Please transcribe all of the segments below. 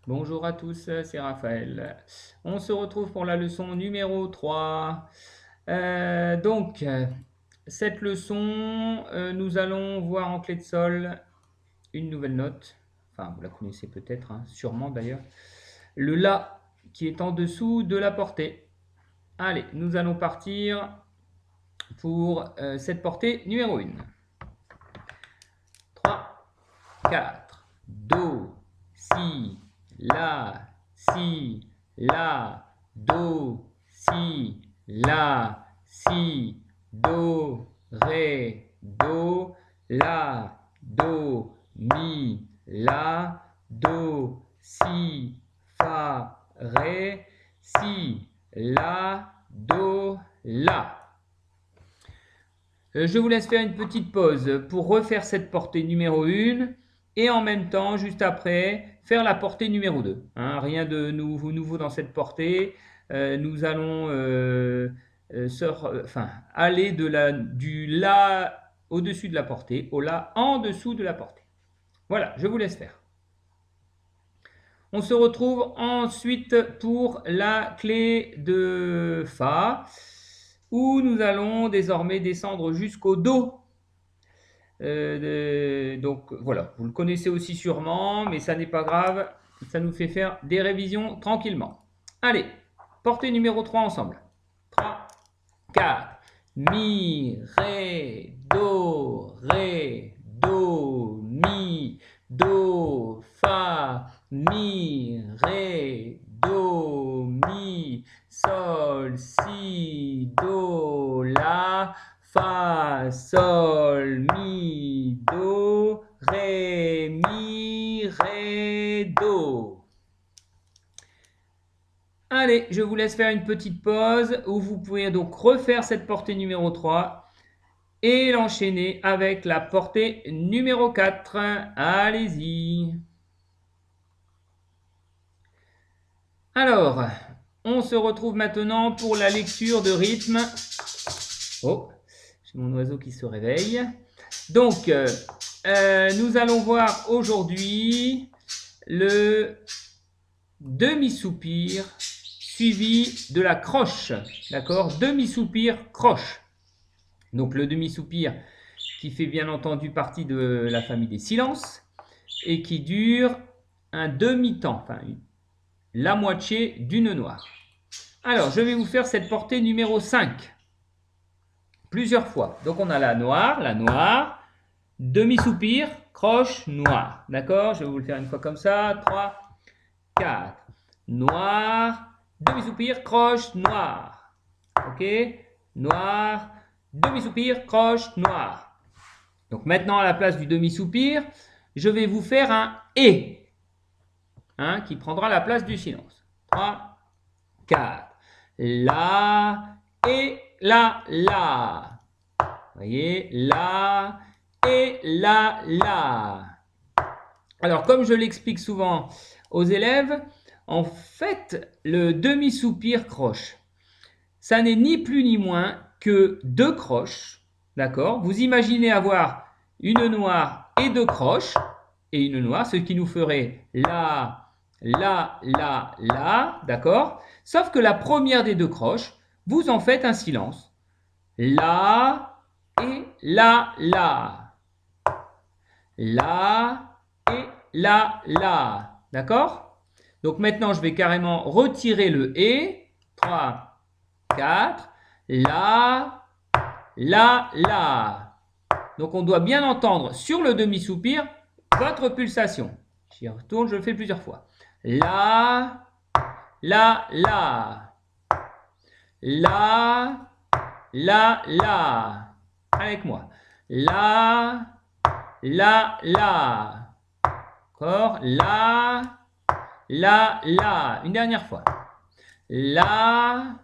Bonjour à tous, c'est Raphaël. On se retrouve pour la leçon numéro 3. Cette leçon, nous allons voir en clé de sol une nouvelle note. Enfin, vous la connaissez peut-être, hein, sûrement d'ailleurs. Le La qui est en dessous de la portée. Allez, nous allons partir pour cette portée numéro 1. 3, 4, Do, Si, La, Si, La, Do, Si, La, Si, Do, Ré, Do, La, Do, Mi, La, Do, Si, Fa, Ré, Si, La, Do, La. Je vous laisse faire une petite pause pour refaire cette portée numéro 1 et en même temps, juste après, faire la portée numéro 2. Hein, rien de nouveau dans cette portée. Nous allons aller du La au-dessus de la portée au La en dessous de la portée. Voilà, je vous laisse faire. On se retrouve ensuite pour la clé de Fa, où nous allons désormais descendre jusqu'au Do. Donc voilà, vous le connaissez aussi sûrement, mais ça n'est pas grave, ça nous fait faire des révisions tranquillement. Allez, portée numéro 3 ensemble. 3, 4, Mi, Ré, Do, Mi, Do, Fa, Mi, Ré, Do, Mi, Sol, Si, Do, La, Fa, Sol, Mi, Do, Ré, Mi, Ré, Do. Allez, je vous laisse faire une petite pause où vous pouvez donc refaire cette portée numéro 3 et l'enchaîner avec la portée numéro 4. Allez-y. Alors, on se retrouve maintenant pour la lecture de rythme. Oh, j'ai mon oiseau qui se réveille. Donc, nous allons voir aujourd'hui le demi-soupir suivi de la croche. D'accord? Demi-soupir, croche. Donc, le demi-soupir qui fait bien entendu partie de la famille des silences et qui dure un demi-temps, enfin la moitié d'une noire. Alors, je vais vous faire cette portée numéro 5 plusieurs fois. Donc, on a la noire, demi-soupir, croche, noire. D'accord? Je vais vous le faire une fois comme ça. 3, 4. Noir, demi-soupir, croche, noir. Ok? Noir, demi-soupir, croche, noir. Donc maintenant, à la place du demi-soupir, je vais vous faire un « et » hein, qui prendra la place du silence. 3, 4. La et la. Vous voyez, la et la. Alors, comme je l'explique souvent aux élèves, en fait, le demi-soupir croche, ça n'est ni plus ni moins que deux croches, d'accord? Vous imaginez avoir une noire et deux croches, et une noire, ce qui nous ferait la, d'accord? Sauf que la première des deux croches, vous en faites un silence. La et la. La et la. D'accord? Donc maintenant, je vais carrément retirer le et. 3, 4. La. Donc on doit bien entendre sur le demi-soupir votre pulsation. J'y retourne, je le fais plusieurs fois. La. La. Avec moi. La. Encore. La. Une dernière fois. La.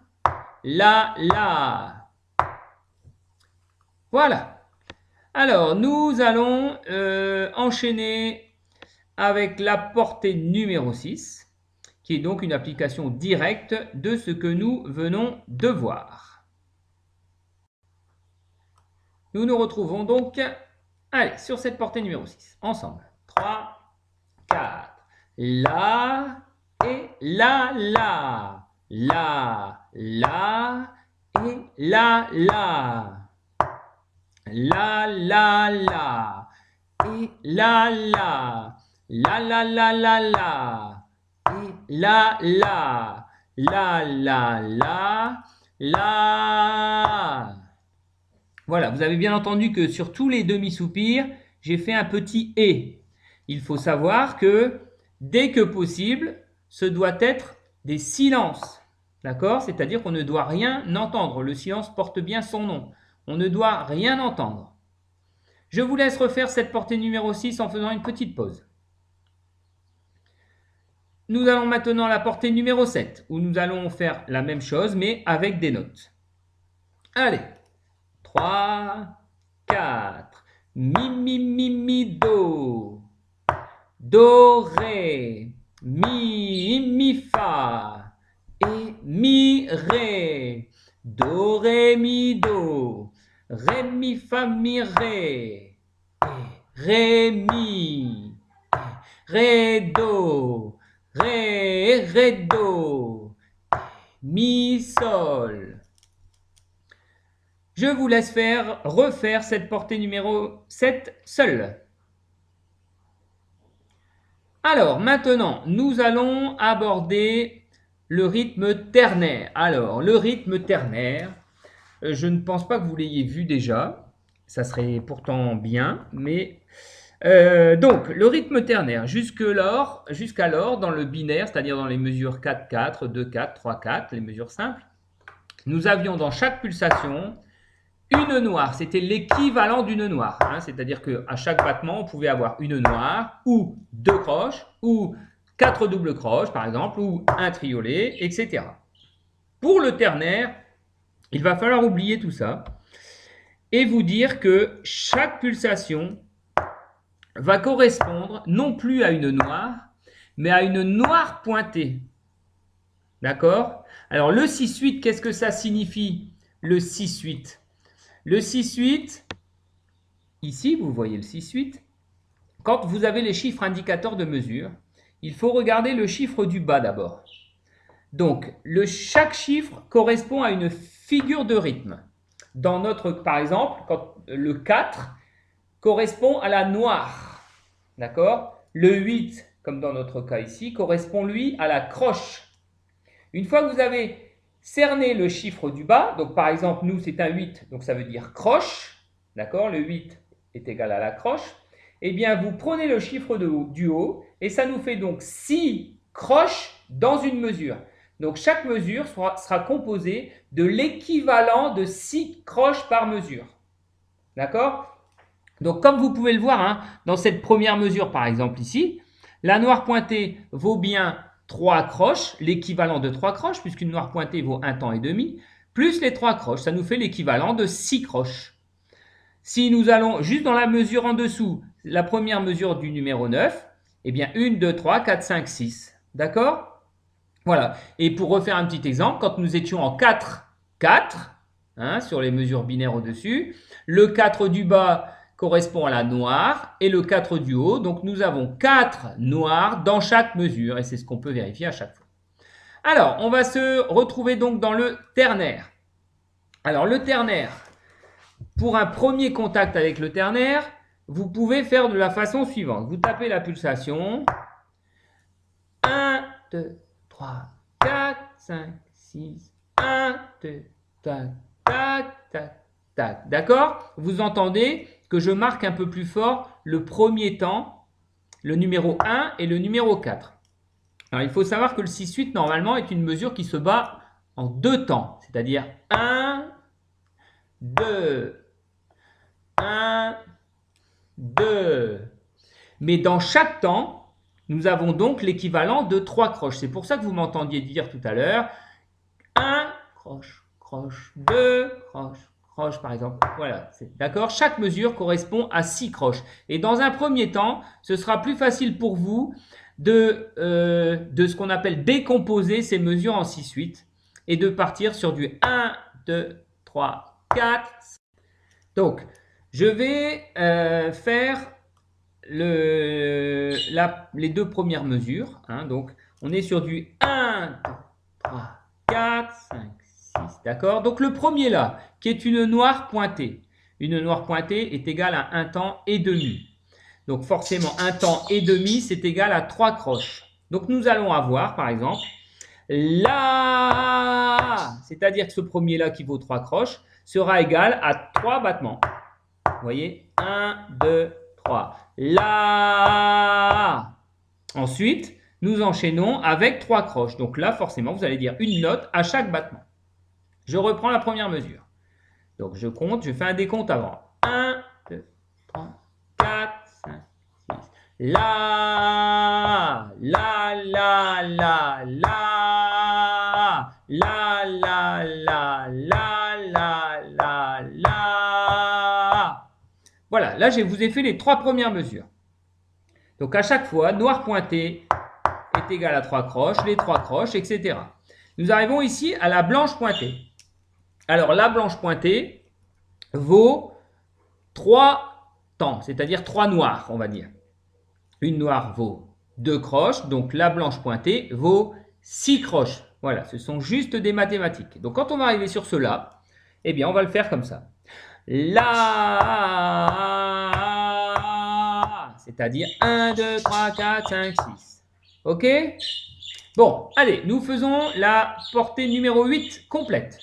Voilà. Alors, nous allons enchaîner avec la portée numéro 6, qui est donc une application directe de ce que nous venons de voir. Nous nous retrouvons donc, allez, sur cette portée numéro 6, ensemble. 3, 4. la et la, la, la, la et la, la, la, la, la et la, la, la, la, la, la, la et la, la, la, la, la, la. Voilà, vous avez bien entendu que sur tous les demi-soupirs, j'ai fait un petit « et ». Il faut savoir que dès que possible, ce doit être des silences. D'accord? C'est-à-dire qu'on ne doit rien entendre. Le silence porte bien son nom. On ne doit rien entendre. Je vous laisse refaire cette portée numéro 6 en faisant une petite pause. Nous allons maintenant à la portée numéro 7, où nous allons faire la même chose, mais avec des notes. Allez, 3, 4, mi, mi, mi, mi, do, do, ré, mi, fa, et mi, ré, do, ré, mi, fa, mi, ré, ré, mi, ré, do, ré, do, mi, sol. Je vous laisse refaire cette portée numéro 7 seule. Alors, maintenant, nous allons aborder le rythme ternaire. Alors, le rythme ternaire, je ne pense pas que vous l'ayez vu déjà. Ça serait pourtant bien, mais... donc, le rythme ternaire, jusqu'alors, dans le binaire, c'est-à-dire dans les mesures 4-4, 2-4, 3-4, les mesures simples, nous avions dans chaque pulsation une noire, c'était l'équivalent d'une noire. Hein, c'est-à-dire qu'à chaque battement, on pouvait avoir une noire ou 2 croches ou 4 doubles croches, par exemple, ou un triolet, etc. Pour le ternaire, il va falloir oublier tout ça et vous dire que chaque pulsation va correspondre non plus à une noire, mais à une noire pointée. D'accord? Alors, le 6-8, qu'est-ce que ça signifie, le 6-8? Le 6-8, ici, vous voyez le 6-8, quand vous avez les chiffres indicateurs de mesure, il faut regarder le chiffre du bas d'abord. Donc, chaque chiffre correspond à une figure de rythme. Dans notre, par exemple, le 4 correspond à la noire. D'accord? Le 8, comme dans notre cas ici, correspond, lui, à la croche. Une fois que vous avez cerner le chiffre du bas, donc par exemple, nous, c'est un 8, donc ça veut dire croche, d'accord? Le 8 est égal à la croche. Eh bien, vous prenez le chiffre du haut et ça nous fait donc 6 croches dans une mesure. Donc, chaque mesure sera composée de l'équivalent de 6 croches par mesure. D'accord? Donc, comme vous pouvez le voir, hein, dans cette première mesure, par exemple ici, la noire pointée vaut bien 3 croches, l'équivalent de 3 croches, puisqu'une noire pointée vaut 1 temps et demi, plus les 3 croches, ça nous fait l'équivalent de 6 croches. Si nous allons juste dans la mesure en dessous, la première mesure du numéro 9, eh bien 1, 2, 3, 4, 5, 6. D'accord? Voilà. Et pour refaire un petit exemple, quand nous étions en 4, 4, hein, sur les mesures binaires au-dessus, le 4 du bas correspond à la noire et le 4 du haut. Donc, nous avons 4 noirs dans chaque mesure et c'est ce qu'on peut vérifier à chaque fois. Alors, on va se retrouver donc dans le ternaire. Alors, le ternaire, pour un premier contact avec le ternaire, vous pouvez faire de la façon suivante. Vous tapez la pulsation. 1, 2, 3, 4, 5, 6. 1, 2, tac, tac, tac, tac. D'accord? Vous entendez que je marque un peu plus fort le premier temps, le numéro 1 et le numéro 4. Alors, il faut savoir que le 6-8, normalement, est une mesure qui se bat en 2 temps, c'est-à-dire 1, 2, 1, 2. Mais dans chaque temps, nous avons donc l'équivalent de 3 croches. C'est pour ça que vous m'entendiez dire tout à l'heure 1, croche, croche, 2, croche, croche par exemple. Voilà, d'accord? Chaque mesure correspond à 6 croches. Et dans un premier temps, ce sera plus facile pour vous de ce qu'on appelle décomposer ces mesures en 6-8 et de partir sur du 1, 2, 3, 4. Donc, je vais faire les deux premières mesures. Hein, donc, on est sur du 1, 2, 3, 4, 5, 6. D'accord? Donc, le premier là, qui est une noire pointée. Une noire pointée est égale à 1 temps et demi. Donc, forcément, 1 temps et demi, c'est égal à 3 croches. Donc, nous allons avoir, par exemple, là, c'est-à-dire que ce premier-là qui vaut 3 croches sera égal à 3 battements. Vous voyez? 1, 2, 3. Là. Ensuite, nous enchaînons avec 3 croches. Donc là, forcément, vous allez dire une note à chaque battement. Je reprends la première mesure. Donc je compte, je fais un décompte avant. 1, 2, 3, 4, 5, 6. La, la, la, la, la, la, la, la, la, la, la, la. Voilà, là je vous ai fait les 3 premières mesures. Donc à chaque fois, noir pointé est égal à 3 croches, les 3 croches, etc. Nous arrivons ici à la blanche pointée. Alors la blanche pointée vaut 3 temps, c'est-à-dire 3 noirs, on va dire. Une noire vaut 2 croches, donc la blanche pointée vaut 6 croches. Voilà, ce sont juste des mathématiques. Donc quand on va arriver sur cela, eh bien on va le faire comme ça. La, c'est-à-dire 1, 2, 3, 4, 5, 6. Ok? Bon, allez, nous faisons la portée numéro 8 complète.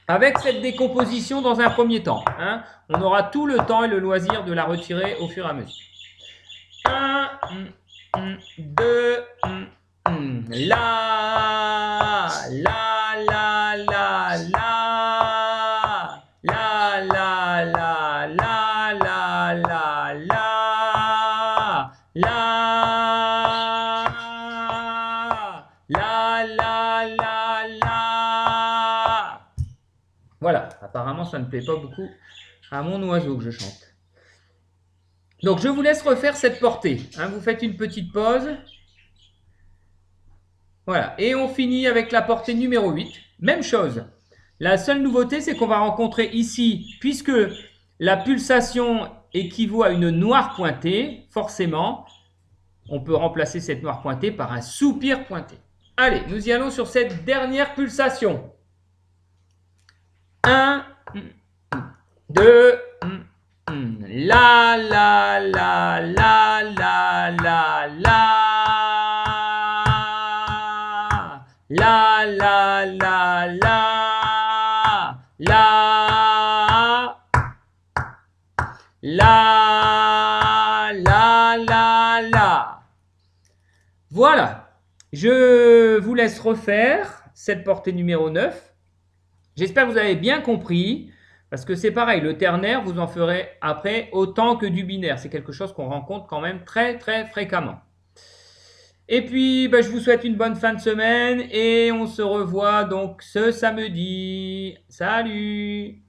Avec cette décomposition dans un premier temps. Hein, on aura tout le temps et le loisir de la retirer au fur et à mesure. 1, 2, la, la, la, la, la, la, la, la, la, la, la, la, la, la. Voilà, apparemment ça ne plaît pas beaucoup à mon oiseau que je chante. Donc je vous laisse refaire cette portée. Hein, vous faites une petite pause. Voilà, et on finit avec la portée numéro 8. Même chose. La seule nouveauté, c'est qu'on va rencontrer ici, puisque la pulsation équivaut à une noire pointée, forcément, on peut remplacer cette noire pointée par un soupir pointé. Allez, nous y allons sur cette dernière pulsation. 1, 2, la, la, la, la, la, la, la. La, la, la, la, la, la, la, la, la. Voilà, je vous laisse refaire cette portée numéro 9. J'espère que vous avez bien compris, parce que c'est pareil, le ternaire, vous en ferez après autant que du binaire. C'est quelque chose qu'on rencontre quand même très, très fréquemment. Et puis, je vous souhaite une bonne fin de semaine et on se revoit donc ce samedi. Salut!